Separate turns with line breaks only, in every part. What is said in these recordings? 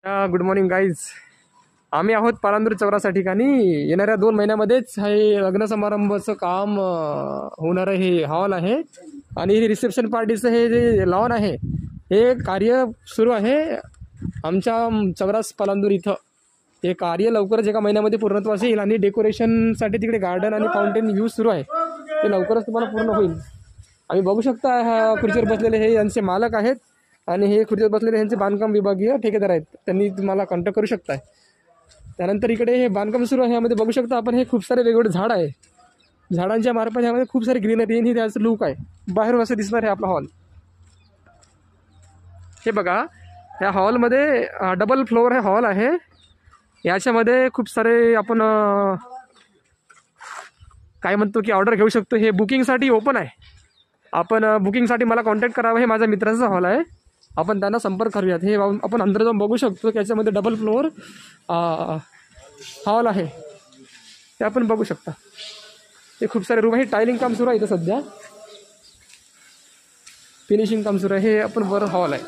Good morning guys. आम्ही आहोत पालांदूर चौराच्या ठिकाणी. येणाऱ्या 2 महिन्यामध्येच हे लग्न समारंभाचं काम होणारं हे हॉल आहे आणि हे रिसेप्शन पार्टीचं हे जे लॉन आहे हे कार्य सुरू आहे आमच्या चौरास पालांदूर इथं. हे कार्य लवकरच एका महिन्यामध्ये पूर्णत्वास येईल आणि डेकोरेशनसाठी तिकडे गार्डन आणि फाउंटेन यूज सुरू आहे, ते लवकरच तुम्हाला पूर्ण होईल. आम्ही बघू शकता ह्या खुर्चीवर बसलेले हे यांचे मालक आहेत आणि हे खुर्चीवर बसलेले यांचे बांधकाम विभागीय ठेकेदार आहेत, त्यांनी तुम्हाला कॉन्टॅक्ट करू शकताय. त्यानंतर इकडे हे बांधकाम सुरू आहे, यामध्ये बघू शकता आपण हे खूप सारे वेगवेगळे झाड आहे. झाडांच्या मार्फत यामध्ये खूप सारे ग्रीनरी आणि त्याचं लुक आहे. बाहेरून असं दिसणार आहे आपला हॉल. हे बघा, या हॉलमध्ये डबल फ्लोअर हे हॉल आहे. याच्यामध्ये खूप सारे आपण काय म्हणतो की ऑर्डर घेऊ शकतो. हे बुकिंगसाठी ओपन आहे. आपण बुकिंगसाठी मला कॉन्टॅक्ट करावं. हे माझ्या मित्राचा हॉल आहे, आपण त्यांना संपर्क करूयात. हे आपण अंदर जाऊन बघू शकतो. त्याच्यामध्ये डबल फ्लोअर हॉल आहे, ते आपण बघू शकता. हे खूप सारे रूम आहे. टायलिंग काम सुरू आहे इथं सध्या, फिनिशिंग काम सुरू आहे. हे आपण वर हॉल आहे,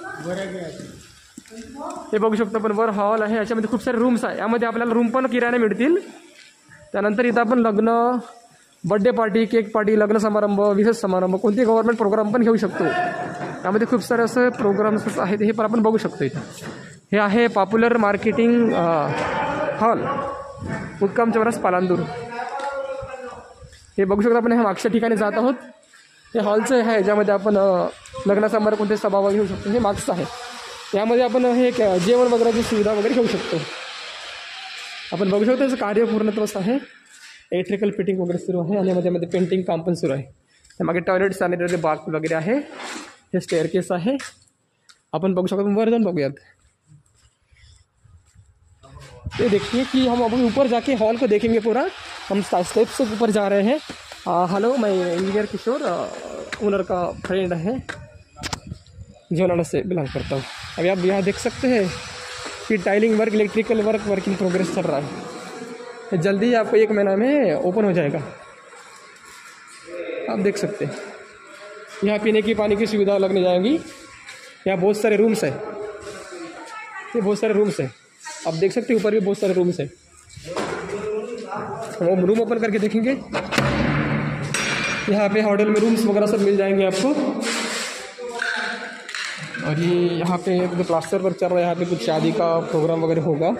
हे बघू शकतो आपण. वर हॉल आहे, याच्यामध्ये खूप सारे रूम्स आहे. यामध्ये आपल्याला रूम पण किरायाने मिळतील. त्यानंतर इथं आपण लग्न, बड्डे पार्टी, केक पार्टी, लग्न समारंभ, विशेष समारंभ, कोणते गव्हर्नमेंट प्रोग्राम पण घेऊ शकतो. यामध्ये खूप सारे असे प्रोग्राम्स आहेत, हे पण आपण बघू शकतो इथं. हे आहे पॉप्युलर मार्केटिंग हॉल, मुक्काम चौरास पालांदूर. हे बघू शकतो आपण. ह्या मागच्या ठिकाणी जात आहोत. हे हॉलचं आहे, याच्यामध्ये आपण लग्न समारंभ, कोणते सभा वगैरे घेऊ शकतो. हे मागचं आहे, यामध्ये आपण हे जेवण वगैरेची सुविधा वगैरे घेऊ शकतो. आपण बघू शकतो याचं कार्य पूर्णत्वास आहे. इलेक्ट्रिकल फिटिंग वगैरे सुरू आहे आणि मध्ये पेंटिंग काम पण सुरू आहे. त्यामागे टॉयलेट, सॅनिटरी बाग वगैरे आहे. हे स्टेअरकेस आहे, आपण बघू शकतो. वर जाऊन बघूयात. ये देखिए कि हम अभी ऊपर जाके हॉल को देखेंगे पूरा. हम स्टेप से ऊपर जा रहे हैं. हेलो, मैं इंजीनियर किशोर, ओनर का फ्रेंड है, जोनाडा से बिलोंग करता हूँ. अभी आप यहाँ देख सकते हैं कि tiling work, electrical work in progress चल रहा है. जल्दी ही आपको 1 महीना में ओपन हो जाएगा. आप देख सकते हैं यहाँ पीने की पानी की सुविधा लगने जाएंगी. यहाँ बहुत सारे रूम्स है, ये बहुत सारे रूम्स है. आप देख सकते हैं ऊपर भी बहुत सारे रूम्स है. हम रूम ओपन करके देखेंगे. यहाँ पे होटल में रूम्स वगैरह सब मिल जाएंगे आपको. और ये यहाँ पे जो प्लास्टर वर्क चल रहा है, यहाँ पे कुछ शादी का प्रोग्राम वगैरह होगा.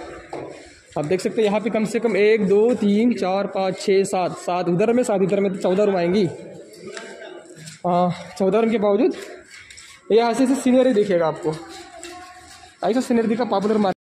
आप देख सकते हैं यहाँ पे कम से कम 1 2 3 4 5 6 7 उधर में 7 इधर में, तो 14 रूम आएंगी. 14 रूम के बावजूद यहाँ से सीनरी दिखेगा आपको. ऐसा सीनरी दिखा पॉपुलर